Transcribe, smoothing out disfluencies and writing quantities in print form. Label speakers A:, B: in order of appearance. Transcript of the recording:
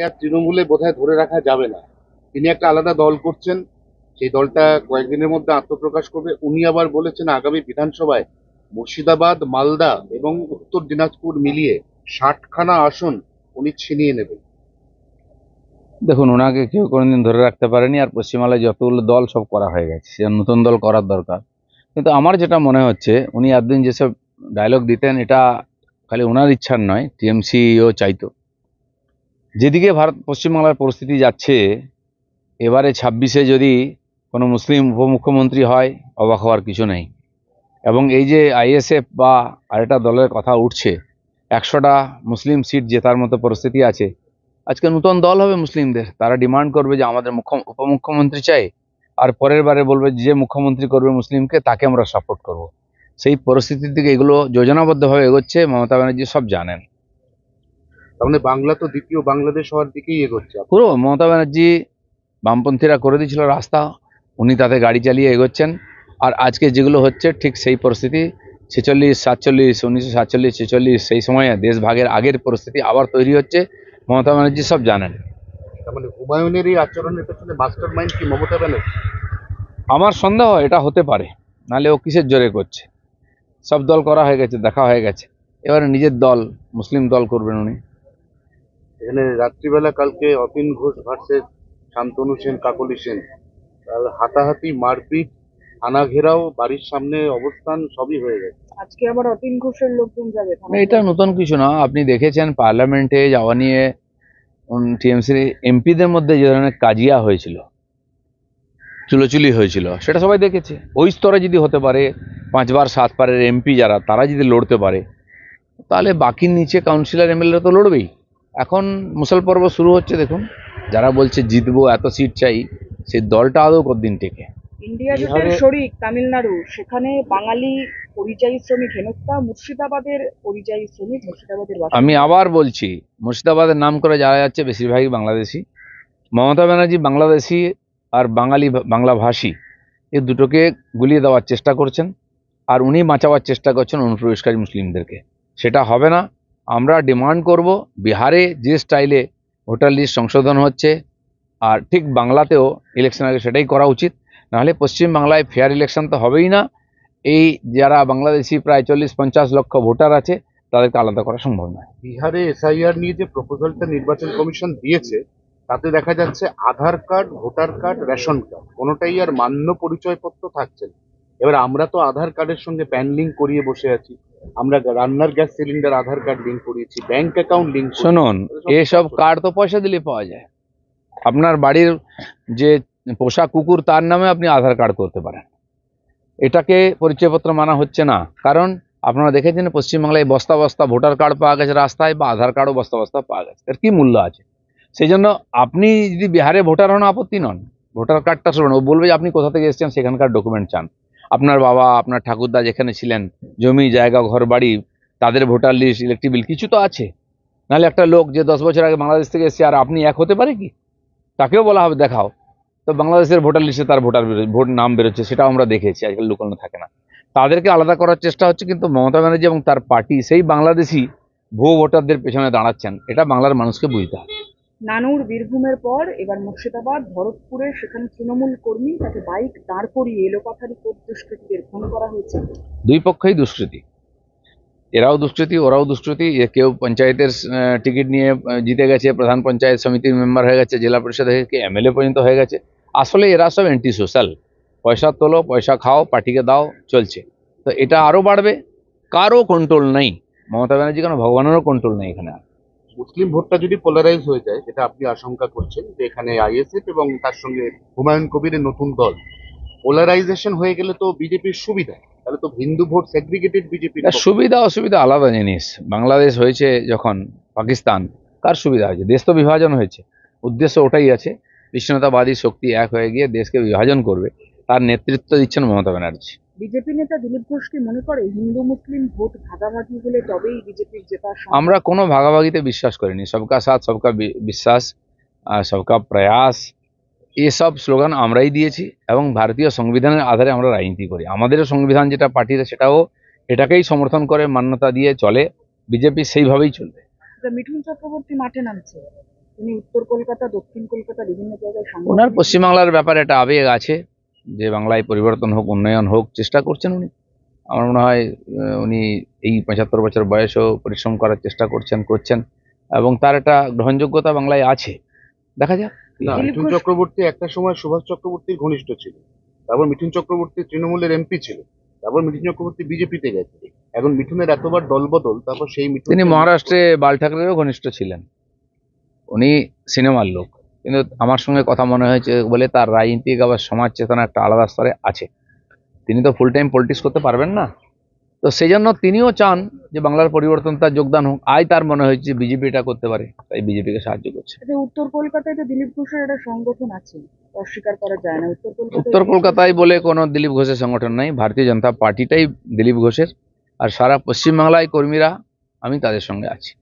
A: আর তৃণমূলে বোধহয় ধরে রাখা যাবে না। তিনি একটা আলাদা দল করছেন, সেই দলটা কয়েকদিনের মধ্যে আত্মপ্রকাশ করবে। উনি আবার বলেছেন আগামী বিধানসভায় মুর্শিদাবাদ, মালদা এবং উত্তর দিনাজপুর মিলিয়ে 60খানা আসন উনি ছিনিয়ে নেবেন।
B: দেখুন, ওনাকে কেউ কোনোদিন ধরে রাখতে পারেনি। আর পশ্চিমবাংলায় যতগুলো দল সব করা হয়ে গেছে, সে নতুন দল করার দরকার। কিন্তু আমার যেটা মনে হচ্ছে, উনি এতদিন যেসব ডায়লগ দিতেন, এটা খালি ওনার ইচ্ছার নয়, টিএমসিও চাইতো। যেদিকে পশ্চিমবাংলার পরিস্থিতি যাচ্ছে, এবারে 26-এ যদি কোনো মুসলিম উপমুখ্যমন্ত্রী হয়, অবাক হওয়ার কিছু নেই। এবং এই যে আইএসএফ বা আরেকটা দলের কথা উঠছে, 100টা মুসলিম সিট জেতার মতো পরিস্থিতি আছে। আজকে নতুন দল হবে মুসলিমদের, তারা ডিমান্ড করবে যে আমাদের উপমুখ্যমন্ত্রী চাই, আর পরের বারে বলবে যে মুখ্যমন্ত্রী করবে মুসলিমকে তাকে আমরা সাপোর্ট করব। সেই পরিস্থিতির দিকে এগুলো যোজনাবদ্ধভাবে এগোচ্ছে, মমতা ব্যানার্জি সব জানেন।
A: তার মানে বাংলা তো দ্বিতীয় বাংলাদেশ হওয়ার দিকেই এগোচ্ছে।
B: পুরো মমতা ব্যানার্জি, বামপন্থীরা করে দিয়েছিল রাস্তা, উনি তাতে গাড়ি চালিয়ে এগোচ্ছেন। আর আজকে যেগুলো হচ্ছে ঠিক সেই পরিস্থিতি, 46, 47, 1947, 46 সেই সময়ে দেশ ভাগের আগের পরিস্থিতি আবার তৈরি হচ্ছে, মমতা ব্যানার্জি সব জানেন।
A: তার মানে হুমায়ুনের এই আচরণের পেছনে মাস্টার মাইন্ড কি মমতা ব্যানার্জি?
B: আমার সন্দেহ এটা হতে পারে, নাহলে ও কিসের জোরে করছে? সব দল করা হয়ে গেছে, দেখা হয়ে গেছে, এবারে নিজের দল, মুসলিম দল করবেন উনি।
A: এখানে রাত্রিবেলা কালকে অতীন ঘোষ ভার্সেস শান্তনু সেন, কাকলি সেন, আর হাতাহাতি, মারপিট, থানা ঘেরাও, বাড়ির সামনে অবস্থান, সবই হয়ে গেছে।
C: আজকে আবার অতীন ঘোষের লোকজন যাবে থানায়।
B: এটা নতুন কিছু না, আপনি দেখেছেন পার্লামেন্টে যাওয়া নিয়ে টিএমসির এমপিদের মধ্যে যে ধরনের কাজিয়া হয়েছিল, চুলোচুলি হয়েছিল, সেটা সবাই দেখেছে। ওই স্তরে যদি হতে পারে, 5 বার 7 বারের এমপি যারা, তারা যদি লড়তে পারে, তাহলে বাকি নিচে কাউন্সিলর এমএলএ তো লড়বেই। এখন মুসল পর্ব শুরু হচ্ছে, দেখুন। যারা বলছে জিতবো, এত সিট চাই, সেই দলটা আদৌ কতদিন টেকে?
C: ইন্ডিয়া জোটের শরিক তামিলনাড়ু, সেখানে বাঙালি পরিযায়ী শ্রমিক হেনস্থা, মুর্শিদাবাদের পরিযায়ী শ্রমিক মুর্শিদাবাদের বাসিন্দা।
B: আমি আবার বলছি, মুর্শিদাবাদের নাম করে যারা যাচ্ছে বেশিরভাগই বাংলাদেশি। মমতা ব্যানার্জি বাংলাদেশি আর বাঙালি, বাংলাভাষী, এই দুটোকে গুলিয়ে দেওয়ার চেষ্টা করছেন। আর উনি বাঁচাবার চেষ্টা করছেন অনুপ্রবেশকারী মুসলিমদেরকে। সেটা হবে না। আমরা ডিমান্ড করব, বিহারে যে স্টাইলে ভোটার লিস্ট সংশোধন হচ্ছে, আর ঠিক বাংলাতেও ইলেকশন আগে সেটাই করা উচিত। নাহলে পশ্চিমবাংলায় ফেয়ার ইলেকশন তো হবেই না। এই যারা বাংলাদেশি প্রায় 40-50 লক্ষ ভোটার আছে, তাদেরকে আলাদা করা সম্ভব নয়।
A: বিহারে এসআইআর নিয়ে যে প্রপোজালটা নির্বাচন কমিশন দিয়েছে, তাতে দেখা যাচ্ছে Aadhaar card, voter card, ration card কোনোটাই আর মান্য পরিচয়পত্র থাকছে না। এবার আমরা তো আধার কার্ডের সঙ্গে প্যান লিঙ্ক করিয়ে বসে আছি, আমরা রান্নার গ্যাস সিলিন্ডার আধার কার্ড লিঙ্ক করিয়েছি, ব্যাংক অ্যাকাউন্ট লিঙ্ক।
B: শুনুন, এসব কার্ড তো পয়সা দিলে পাওয়া যায়। আপনার বাড়ির যে পোষা কুকুর, তার নামে আপনি আধার কার্ড করতে পারেন। এটাকে পরিচয়পত্র মানা হচ্ছে না। কারণ আপনারা দেখেছেন পশ্চিমবাংলায় বস্তা বস্তা ভোটার কার্ড পাওয়া গেছে রাস্তায়, বা আধার কার্ডও বস্তা বস্তা পাওয়া গেছে। এর কি মূল্য আছে? সেই জন্য আপনি যদি বিহারে ভোটার হন, আপত্তি নন, ভোটার কার্ডটা শুনুন, ও বলবে যে আপনি কোথা থেকে এসেছেন, সেখানকার ডকুমেন্ট চান। আপনার বাবা, আপনার ঠাকুরদা যেখানে ছিলেন, জমি জায়গা ঘর বাড়ি, তাদের ভোটার লিস্ট, ইলেকট্রিক বিল, কিছু তো আছে। নাহলে একটা লোক যে 10 বছর আগে বাংলাদেশ থেকে এসেছে আর আপনি এক হতে পারে কি? তাকেও বলা হবে দেখাও। তো বাংলাদেশের ভোটার লিস্টে তার ভোট নাম বেরোচ্ছে, সেটাও আমরা দেখেছি। আজকাল লুকানো থাকে না। তাদেরকে আলাদা করার চেষ্টা হচ্ছে, কিন্তু মমতা ব্যানার্জি এবং তার পার্টি সেই বাংলাদেশি ভুয়ো ভোটারদের পেছনে দাঁড়াচ্ছেন। এটা বাংলার মানুষকে বুঝতে হবে।
C: নানুর, বীরভূমের পর এবার মুর্শিদাবাদ, ভরতপুরে সেখানে তৃণমূল কর্মী তাকে বাইক দাঁড় করিয়ে এলোপাথারি দুষ্কৃতীদের খুন করা হয়েছে।
B: দুই পক্ষই দুষ্কৃতী, এরাও দুষ্কৃতী, ওরাও দুষ্কৃতী। কেউ পঞ্চায়েতের টিকিট নিয়ে জিতে গেছে, প্রধান পঞ্চায়েত সমিতির মেম্বার হয়ে গেছে, জেলা পরিষদ হয়ে গেছে, এমএলএ পর্যন্ত হয়ে গেছে। আসলে এরা সব অ্যান্টি সোশ্যাল। পয়সা তোলো, পয়সা খাও, পার্টিকে দাও, চলছে। তো এটা আরও বাড়বে। কারও কন্ট্রোল নেই, মমতা ব্যানার্জি কোনো ভগবানেরও কন্ট্রোল নেই এখানে।
A: মুসলিম ভোটটা যদি পোলারাইজ হয়ে যায়, যেটা আপনি আশঙ্কা করছেন, যে এখানে আইএসএফ এবং তার সঙ্গে হুমায়ুন কবিরের নতুন দল, পোলারাইজেশন হয়ে গেলে তো বিজেপির সুবিধা, তাহলে তো হিন্দু ভোট সেগ্রিগেটেড বিজেপির।
B: সুবিধা অসুবিধা আলাদা জিনিস। বাংলাদেশ হয়েছে যখন পাকিস্তান, কার সুবিধা হয়েছে? দেশ তো বিভাজন হয়েছে। উদ্দেশ্য ওটাই আছে, বিচ্ছিন্নতাবাদী শক্তি এক হয়ে গিয়ে দেশকে বিভাজন করবে। তার নেতৃত্ব দিচ্ছেন মমতা ব্যানার্জি।
C: বিজেপি নেতা দিলীপ ঘোষ কি মনে করে হিন্দু মুসলিম ভোট ভাগাভাগি হলে তবেই বিজেপির জেতা সম্ভব?
B: আমরা কোনো ভাগাভাগিতে বিশ্বাস করিনি। সবকা সাথ, সবকা বিশ্বাস, সবকা প্রয়াস, এসব স্লোগান আমরাই দিয়েছি এবং ভারতীয় সংবিধানের আধারে আমরা রাজনীতি করি। আমাদেরও সংবিধান যেটা পার্টির, সেটাও এটাকেই সমর্থন করে, মান্যতা দিয়ে চলে। বিজেপি সেইভাবেই চলবে।
C: মিঠুন চক্রবর্তী মাঠে নামছে। তিনি উত্তর কলকাতা, দক্ষিণ কলকাতা বিভিন্ন জায়গায়
B: ওনার
C: সাংগঠনিক
B: পশ্চিমবাংলার ব্যাপারে একটা আবেগ আছে যে বাংলায় পরিবর্তন হোক, উন্নয়ন হোক, চেষ্টা করছেন উনি। আমার মনে হয় উনি এই 75 বছর বয়সেও পরিশ্রম করার চেষ্টা করছেন এবং তার একটা গ্রহণযোগ্যতা বাংলায় আছে। দেখা যাক কি
A: না,
B: হয়।
C: দিলীপ
A: মিঠুন
C: ঘোষ-
A: চক্রবর্তী একটা সময় সুভাষ চক্রবর্তীর ঘনিষ্ঠ ছিল, তারপর মিঠুন চক্রবর্তী তৃণমূলের এমপি ছিল, তারপর মিঠুন চক্রবর্তী বিজেপিতে গেছে, এখন মিঠুনের এতবার দলবদল, তারপর সেই মিঠুন
B: তিনি মহারাষ্ট্রে বাল ঠাকরেরও ঘনিষ্ঠ ছিলেন। উনি সিনেমার লোক, কিন্তু আমার সঙ্গে কথা মনে হয়েছে বলে তার রাজনীতিক আবার সমাজ চেতনা একটা আলাদা স্তরে আছে। তিনি তো ফুল টাইম পলিটিক্স করতে পারবেন না, তো সেই জন্য তিনিও চান যে বাংলার পরিবর্তন তার যোগদান হোক। তার মনে হয়েছে বিজেপি এটা করতে পারে, তাই বিজেপিকে সাহায্য করছে।
C: যে উত্তর কলকাতায় তো দিলীপ ঘোষের একটা সংগঠন আছে, অস্বীকার করা যায় না।
B: উত্তর কলকাতায় বলে কোনো দিলীপ ঘোষের সংগঠন নাই, ভারতীয় জনতা পার্টিটাই দিলীপ ঘোষের। আর সারা পশ্চিমবাংলায় কর্মীরা, আমি তাদের সঙ্গে আছি।